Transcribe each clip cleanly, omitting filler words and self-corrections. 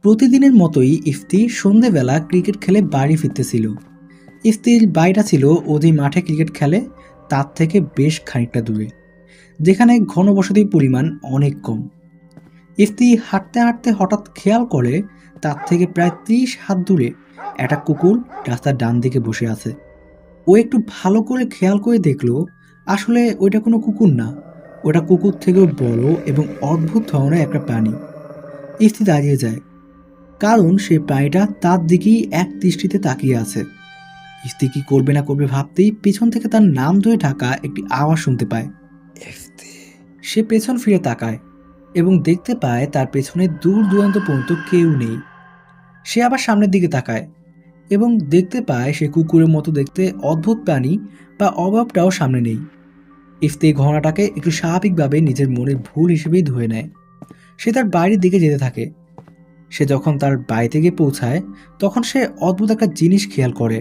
প্রতিদিনের মতোই ইফতি সন্ধেবেলা ক্রিকেট খেলে বাড়ি ফিরতেছিল। ইফতির বাড়িটা ছিল ও যে মাঠে ক্রিকেট খেলে তার থেকে বেশ খানিকটা দূরে, যেখানে ঘনবসতির পরিমাণ অনেক কম। ইফতি হাঁটতে হাঁটতে হঠাৎ খেয়াল করে তার থেকে প্রায় 30 হাত দূরে একটা কুকুর রাস্তার ডান দিকে বসে আছে। ও একটু ভালো করে খেয়াল করে দেখলো, আসলে ওইটা কোনো কুকুর না, ওটা কুকুর থেকেও বড় এবং অদ্ভুত ধরনের একটা প্রাণী। ইফতি দাঁড়িয়ে যায়, কারণ সেই প্রাণীটা তার দিকেই এক দৃষ্টিতে তাকিয়ে আছে। ইফতি কি করবে না করবে ভাবতেই পেছন থেকে তার নাম ধরে ঢাকা একটি আওয়াজ শুনতে পায়, ইফতি। সে পেছন ফিরে তাকায় এবং দেখতে পায় তার পেছনে দূর দূরান্ত পর্যন্ত কেউ নেই। সে আবার সামনের দিকে তাকায় এবং দেখতে পায় সে কুকুরের মতো দেখতে অদ্ভুত প্রাণী বা অভাবটাও সামনে নেই। ইফতি ঘটনাটাকে একটু স্বাভাবিকভাবে নিজের মনের ভুল হিসেবেই ধরে নেয়। সে তার বাড়ির দিকে যেতে থাকে। সে যখন তার বাড়িতে গিয়ে পৌঁছায় তখন সে অদ্ভুত একটা জিনিস খেয়াল করে।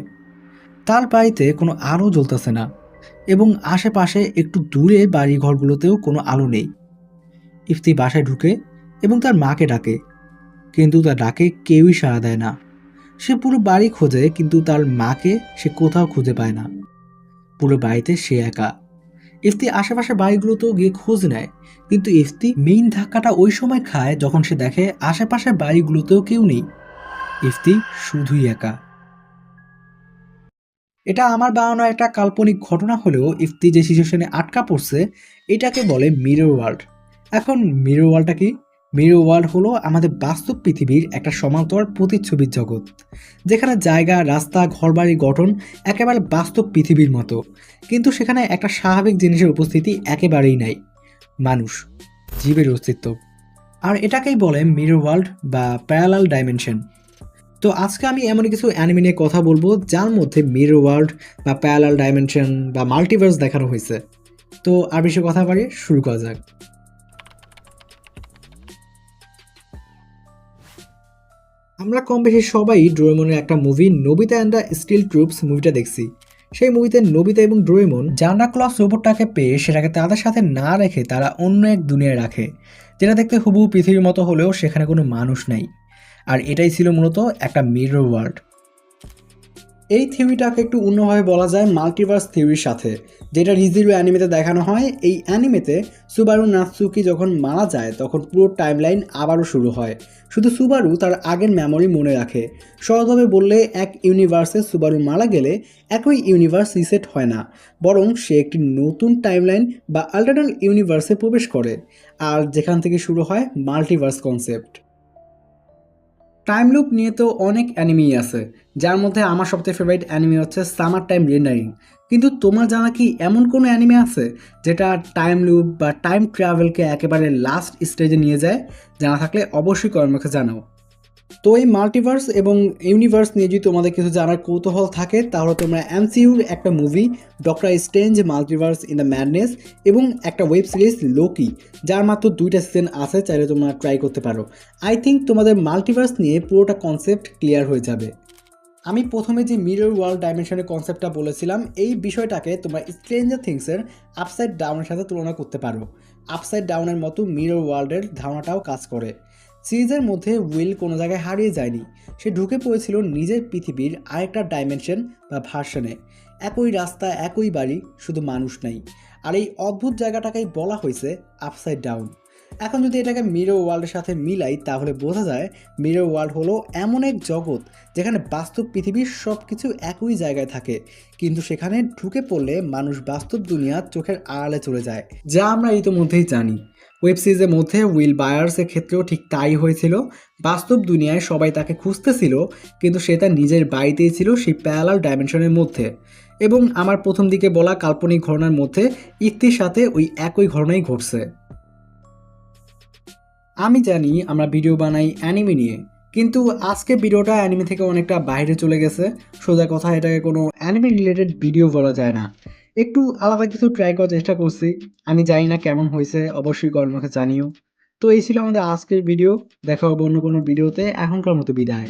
তার বাড়িতে কোনো আলো জ্বলতেছে না এবং আশেপাশে একটু দূরে বাড়ি ঘরগুলোতেও কোনো আলো নেই। ইফতি বাসায় ঢুকে এবং তার মাকে ডাকে, কিন্তু তার ডাকে কেউই সাড়া দেয় না। সে পুরো বাড়ি খোঁজে, কিন্তু তার মাকে সে কোথাও খুঁজে পায় না। পুরো বাড়িতে সে একা। ইফতি আশেপাশে বাড়িগুলোতেও গিয়ে খোঁজ নেয়, কিন্তু ইফতি মেইন ধাক্কাটা ওই সময় খায় যখন সে দেখে আশেপাশের বাড়িগুলোতেও কেউ নেই। ইফতি শুধুই একা। এটা আমার বানানো একটা কাল্পনিক ঘটনা হলেও ইফতি যে সিচুয়েশনে আটকা পড়ছে এটাকে বলে মিরর ওয়ার্ল্ড। এখন মিরর ওয়ার্ল্ডটা কি? মিরর ওয়ার্ল্ড হলো আমাদের বাস্তব পৃথিবীর একটা সমান্তরাল প্রতিচ্ছবির জগৎ, যেখানে জায়গা, রাস্তা, ঘরবাড়ির গঠন একেবারে বাস্তব পৃথিবীর মতো, কিন্তু সেখানে একটা স্বাভাবিক জিনিসের উপস্থিতি একেবারেই নাই, মানুষ, জীবের অস্তিত্ব। আর এটাকেই বলে মিরর ওয়ার্ল্ড বা প্যারালাল ডাইমেনশন। তো আজকে আমি এমন কিছু অ্যানিমে নিয়ে কথা বলবো যার মধ্যে মিরর ওয়ার্ল্ড বা প্যারালাল ডাইমেনশন বা মাল্টিভার্স দেখানো হয়েছে। তো আর বেশি কথা বাড়িয়ে শুরু করা যাক। আমরা কম বেশি সবাই ডোরেমনের একটা movie Nobita and the steel troops মুভিটা দেখছি। সেই মুভিতে নোবিতা এবং ডোরেমন জান্ডা ক্লস রোবটটাকে পেয়ে সেটাকে তাদের সাথে না রেখে তারা অন্য এক দুনিয়ায় রাখে, যেটা দেখতে হুবহু পৃথিবীর মতো হলেও সেখানে কোনো মানুষ নাই। আর এটাই ছিল মূলত একটা মিরর ওয়ার্ল্ড। এই থিওরিটাকে একটু অন্যভাবে বলা যায় মাল্টিভার্স থিওরির সাথে, যেটা রিজিরো অ্যানিমেতে দেখানো হয়। এই অ্যানিমেতে সুবারু নাৎসুকি যখন মারা যায় তখন পুরো টাইমলাইন আবারও শুরু হয়, শুধু সুবারু তার আগের মেমোরি মনে রাখে। সহজভাবে বললে, এক ইউনিভার্সে সুবারু মারা গেলে একই ইউনিভার্স রিসেট হয় না, বরং সে একটি নতুন টাইমলাইন বা অল্টারনেট ইউনিভার্সে প্রবেশ করে, আর যেখান থেকে শুরু হয় মাল্টিভার্স কনসেপ্ট। টাইম লুপ নিয়ে তো অনেক অ্যানিমেই আছে, যার মধ্যে আমার সবচেয়ে ফেভারিট অ্যানিমে হচ্ছে সামার টাইম রেন্ডারিং। কিন্তু তোমার জানা কি এমন কোনো অ্যানিমে আছে যেটা টাইম লুপ বা টাইম ট্রাভেলকে একেবারে লাস্ট স্টেজে নিয়ে যায়? জানা থাকলে অবশ্যই কমেন্টে জানাও। তো এই মাল্টিভার্স এবং ইউনিভার্স নিয়ে যদি তোমাদের কিছু জানার কৌতূহল থাকে তাহলে তোমরা এমসিইউর একটা movie doctor strange multiverse in the madness এবং একটা ওয়েব সিরিজ লোকি, যার মাত্র 2টা সিজন আছে, চাইলে তোমরা ট্রাই করতে পারো। আই থিঙ্ক তোমাদের মাল্টিভার্স নিয়ে পুরোটা কনসেপ্ট ক্লিয়ার হয়ে যাবে। আমি প্রথমে যে মিরর ওয়ার্ল্ড ডাইমেনশনের কনসেপ্টটা বলেছিলাম, এই বিষয়টাকে তোমরা স্ট্রেঞ্জার থিংসের আপসাইড ডাউনের সাথে তুলনা করতে পারো। আপসাইড ডাউনের মতো মিরর ওয়ার্ল্ডের ধারণাটাও কাজ করে। সিরিজের মধ্যে উইল কোনো জায়গায় হারিয়ে যায়নি, সে ঢুকে পড়েছিল নিজের পৃথিবীর আরেকটা ডাইমেনশন বা ভার্সনে। একই রাস্তা, একই বাড়ি, শুধু মানুষ নাই। আর এই অদ্ভুত জায়গাটাকেই বলা হয়েছে আপসাইড ডাউন। এখন যদি এটাকে মিরর ওয়ার্ল্ডের সাথে মিলাই তাহলে বোঝা যায় মিরর ওয়ার্ল্ড হলো এমন এক জগৎ যেখানে বাস্তব পৃথিবীর সব কিছু একই জায়গায় থাকে, কিন্তু সেখানে ঢুকে পড়লে মানুষ বাস্তব দুনিয়ার চোখের আড়ালে চলে যায়, যা আমরা ইতিমধ্যেই জানি। ওয়েব সিরিজের মধ্যে উইল বায়ার্সের ক্ষেত্রেও ঠিক তাই হয়েছিল। বাস্তব দুনিয়ায় সবাই তাকে খুঁজতেছিল, কিন্তু সে তার নিজের বাড়িতেই ছিল সেই প্যারালাল ডাইমেনশনের মধ্যে। এবং আমার প্রথম দিকে বলা কাল্পনিক ঘটনার মধ্যে ইক্তির সাথে ওই একই ঘটনাই ঘটছে। আমি জানি আমরা ভিডিও বানাই অ্যানিমে নিয়ে, কিন্তু আজকে ভিডিওটা অ্যানিমে থেকে অনেকটা বাইরে চলে গেছে। সোজা কথা, এটাকে কোনো অ্যানিমে রিলেটেড ভিডিও বলা যায় না। একটু আলাদা কিছু ট্রাই করার চেষ্টা করছি। আমি জানি না কেমন হয়েছে, অবশ্যই কমেন্টে জানিও। তো এই ছিল আমাদের আজকের ভিডিও। দেখা হবে অন্য কোনো ভিডিওতে। এখনকার মতো বিদায়।